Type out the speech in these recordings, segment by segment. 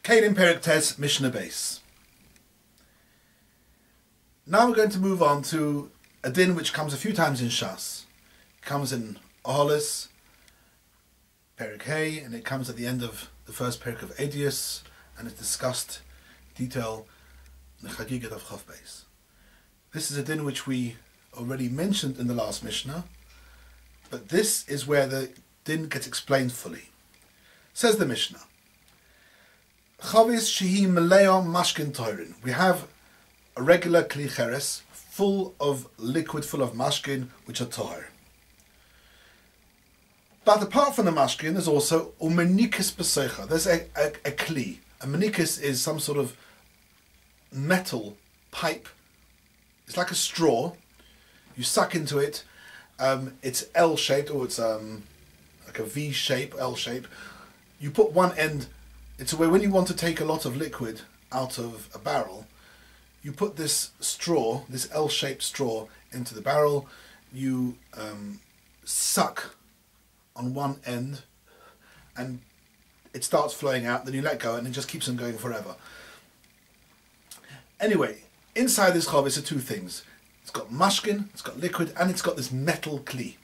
Kלים Perek Tes Mishnah base. Now we're going to move on to a din which comes a few times in Shas. It comes in Oholis, Perek Hey, and it comes at the end of the first Perek of Edius, and it's discussed in detail in the Chagigat of Chav base. This is a din which we already mentioned in the last Mishnah, but this is where the din gets explained fully. Says the Mishnah, Chavis shehi meleo mashkin toirin. We have a regular kli cheres full of liquid, full of mashkin, which are tohir. But apart from the mashkin, there's also umenikis besoicha. There's a kli. A menikis is some sort of metal pipe. It's like a straw. You suck into it. It's L-shaped, or it's like a V shape, L shape. You put one end. It's a way when you want to take a lot of liquid out of a barrel, you put this straw, this L-shaped straw, into the barrel. You suck on one end, and it starts flowing out. Then you let go, and it just keeps on going forever. Anyway, inside this chavis are two things. It's got mashkin, it's got liquid, and it's got this metal kli,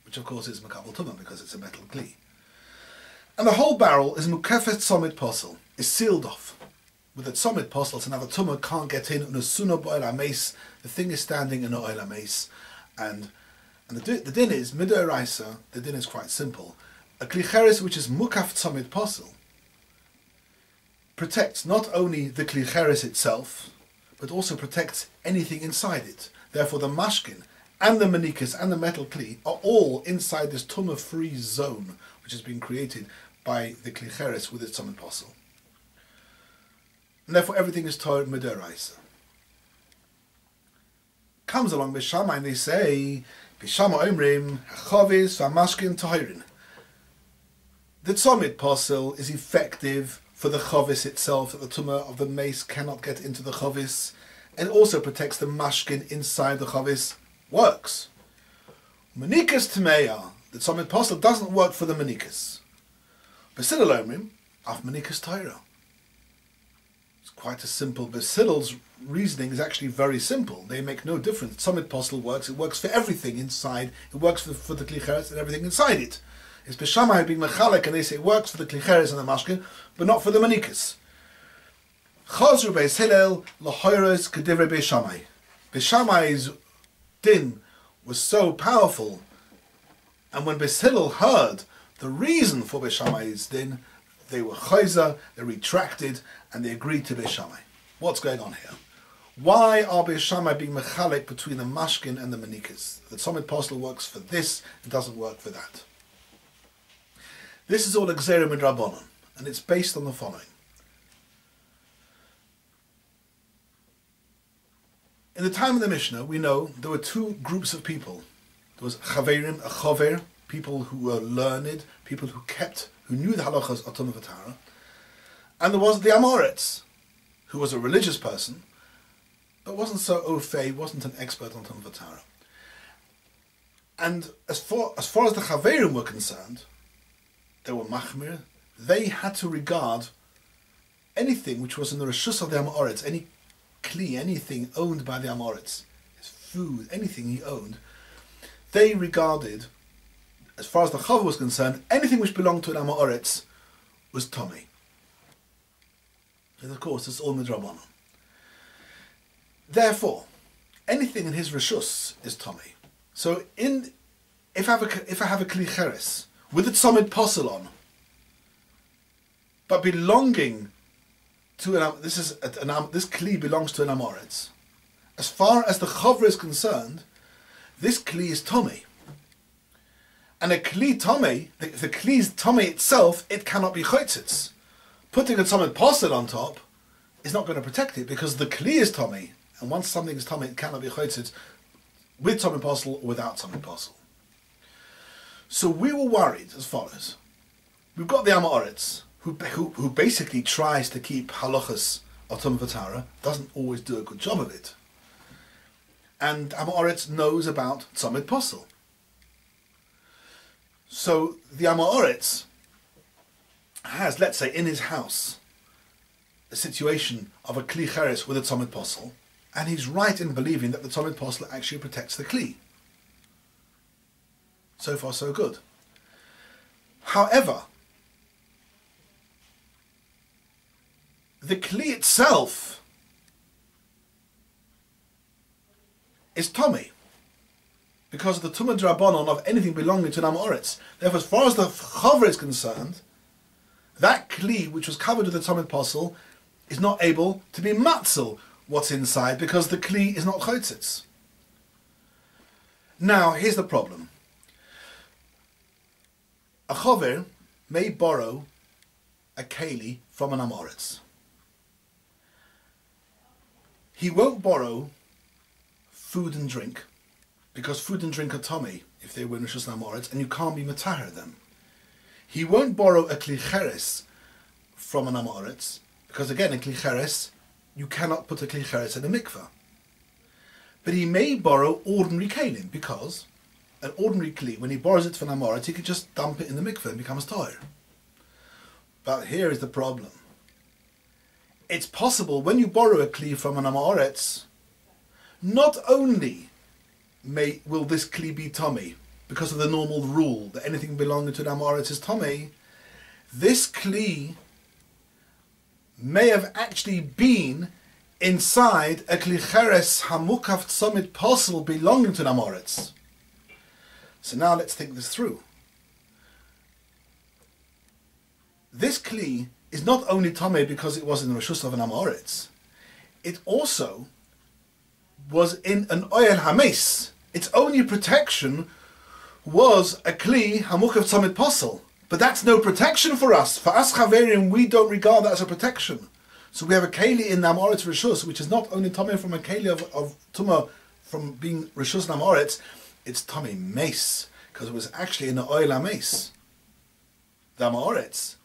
which of course is makabel tumah because it's a metal kli. And the whole barrel is mukefet somit posel, is sealed off. With a somit posel, so now the tumah can't get in. Unasuna bo'el hameis, the thing is standing in o'el hameis, and the din is midoraisa. The din is quite simple. A kli cheres which is mukaf somit posel protects not only the kli cheres itself, but also protects anything inside it. Therefore, the mashkin and the manikas and the metal kli are all inside this tumah-free zone, which has been created by the kli cheres with its summit posel. And therefore, everything is Torah Midaraisa. Comes along Bishama, and they say, Bishama Omrim, Chavis, Vamashkin, Tahirin. The summit posel is effective for the chavis itself, that the tumah of the mace cannot get into the chavis, and also protects the mashkin inside the chavis. Works. Manikas Tmeya, the summit posel doesn't work for the manikas. Basidal Omrim, Af Manikas Taira. It's quite a simple. Basidal's reasoning is actually very simple. They make no difference. Summit posel works. It works for everything inside. It works for the kli cheres and everything inside it. It's Bishamai being mechalek, and they say it works for the kli cheres and the mashkin, but not for the manikas. Chazru beis Hillel lahoyros kedivrei Bishamai. Bishamai's din was so powerful, and when Beis Hillel heard the reason for Bishamai's din, they were chayzer, they retracted, and they agreed to Bishamai. What's going on here? Why are Bishamai being mechalek between the mashkin and the manikas? The summit posel works for this, it doesn't work for that. This is all Gzeira Midrabanan, and it's based on the following. In the time of the Mishnah, we know there were two groups of people. There was Chaverim, a Chaver, people who were learned, people who knew the halachas of Tumah V'Tara, and there was the Amoritz, who was a religious person, but wasn't so au fait, wasn't an expert on Tumah V'Tara. And as far as the Chaverim were concerned, they were machmir. They had to regard anything which was in the reshus of the Amoritz, any kli, anything owned by the Amoritz, his food, anything he owned, they regarded, as far as the chaver was concerned, anything which belonged to an Amoritz was tomei. And of course, it's all midrabanan. Therefore, anything in his reshus is tomei. So, if I have a kli cheres with its summit posel on, but belonging to this kli belongs to an Amoritz. As far as the chaver is concerned, this kli is tomei. And a kli tomei, the kli's tomei itself, it cannot be chotzitz. Putting a summit posel on top is not going to protect it, because the kli is tomei, and once something is tomei, it cannot be chotzitz with summit posel or without summit posel. So we were worried as follows. We've got the Amoritz, who basically tries to keep halachas of Tumah V'Tara, doesn't always do a good job of it. And Amoritz knows about summit posel. So the Amoritz has, let's say, in his house, the situation of a kli cheres with a tzomid posel, and he's right in believing that the tzomid posel actually protects the kli. So far, so good. However, the kli itself is Tomei, because of the Tumah Drabanon of anything belonging to an Amoritz. Therefore, as far as the Chaver is concerned, that kli which was covered with the tzomid posel is not able to be matzel what's inside, because the kli is not chotzitz. Now, here's the problem. A chover may borrow a keli from an amoritz. He won't borrow food and drink, because food and drink are tomei if they were in rishus amoritz, and you can't be mataher them. He won't borrow a kli cheres from an amoritz, because again, in kli cheres, you cannot put a kli cheres in a mikveh. But he may borrow ordinary kelim, because an ordinary kli, when he borrows it from an amoritz, he could just dump it in the mikveh and becomes toir. But here is the problem. It's possible when you borrow a kli from an amoritz, not only will this kli be tomei, because of the normal rule that anything belonging to an amoritz is tomei, this kli may have actually been inside a kli cheres hamukaf tzomid posel belonging to an amoritz. So now let's think this through. This kli is not only tomei because it was in the rishus of an amoritz, it also was in an oyel hames. Its only protection was a kli hamukaf tzomid posel. But that's no protection for us. For us chaverim, we don't regard that as a protection. So we have a keli in the amoritz rishus, which is not only tomei from a keli of tumah from being rishus and amoritz, it's tomei mace, because it was actually in the oyel hames. The amoritz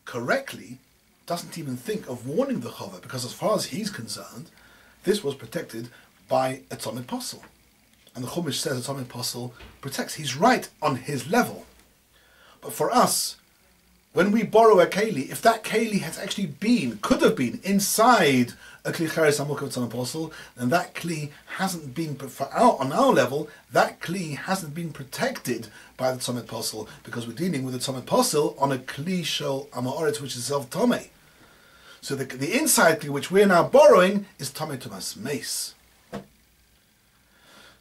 correctly doesn't even think of warning the chover, because as far as he's concerned, this was protected by a tzomid posel. And the Chumash says a tzomid posel protects. He's right on his level. But for us, when we borrow a keli, if that keli has actually could have been inside a kli cheres hamukaf tzomid posel, then that kli hasn't been, on our level, that kli hasn't been protected by the tzomid posel, because we're dealing with the tzomid posel on a kli shel amoritz, which is self tomei. So the inside kli which we're now borrowing is tomei tumas mace.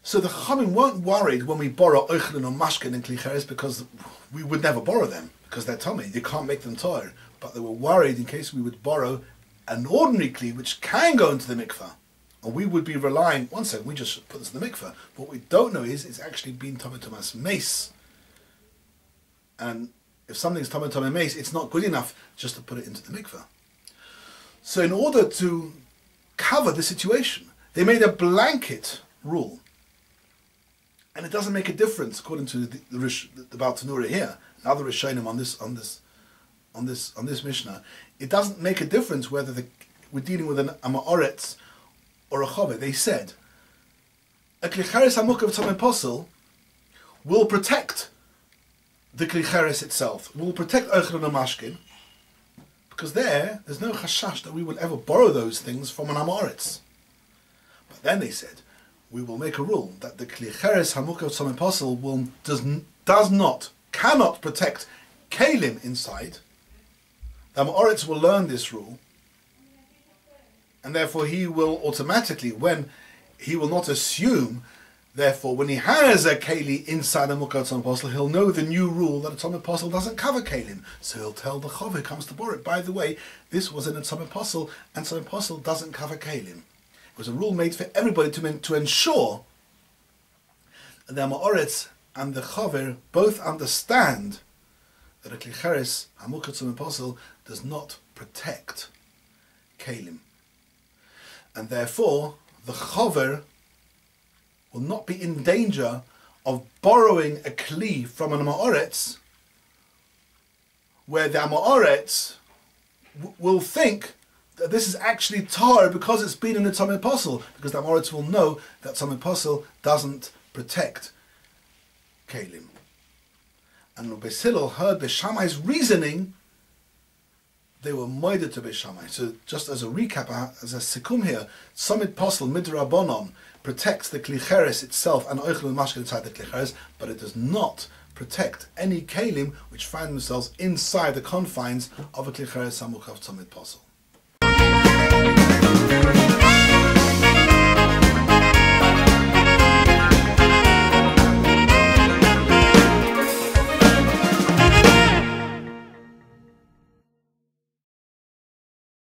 So the Chachamim weren't worried when we borrow oichlin or mashkin and kli cheres, because we would never borrow them, because they're tomei, you can't make them toir. But they were worried in case we would borrow an ordinary kli which can go into the mikveh, and we would be relying, one second, we just put this in the mikveh. What we don't know is it's actually been tomei tumas mace. And if something's tomei tumas mace, it's not good enough just to put it into the mikveh. So in order to cover the situation, they made a blanket rule. And it doesn't make a difference, according to the Baal Tanura here, and other Rishonim on this Mishnah. It doesn't make a difference whether we're dealing with an Amoritz or a Chover. They said a Kli Cheres Hamukaf Tzomid Posel will protect the Kli Cheres itself, will protect Oichlin and Mashkin, because there's no chashash that we will ever borrow those things from an Amoritz. But then they said, we will make a rule that the Kli Cheres Hamukaf Tzomid Posel cannot protect Kelim inside. The Amoritz will learn this rule, and therefore he will automatically, when he will not assume, therefore when he has a Keli inside a Mukaf Tzomid Posel, he'll know the new rule that a Tzomid Posel doesn't cover Kelim. So he'll tell the Chav who comes to borrow it, by the way, this was in a Tzomid Posel, and Tzomid Posel doesn't cover Kelim. It was a rule made for everybody to ensure that the Amoritz and the Chaver both understand that a Kli Cheres Hamukaf Tzomid Posel does not protect Kelim. And therefore, the Chaver will not be in danger of borrowing a Kli from an Amoritz, where the Amoritz will think that this is actually tar because it's been in the tzomid posel, because the Amoritz will know that tzomid posel doesn't protect Kelim. And Beis Hillel heard the Shammai's reasoning they were moided to Beis Shammai. So just as a recap, as a sikum here, Tzomid Posel Midrabanon protects the klicheres itself and oichel mashkin inside the klicheres, but it does not protect any kelim which find themselves inside the confines of a klicheres samuch of Tzomid Posel.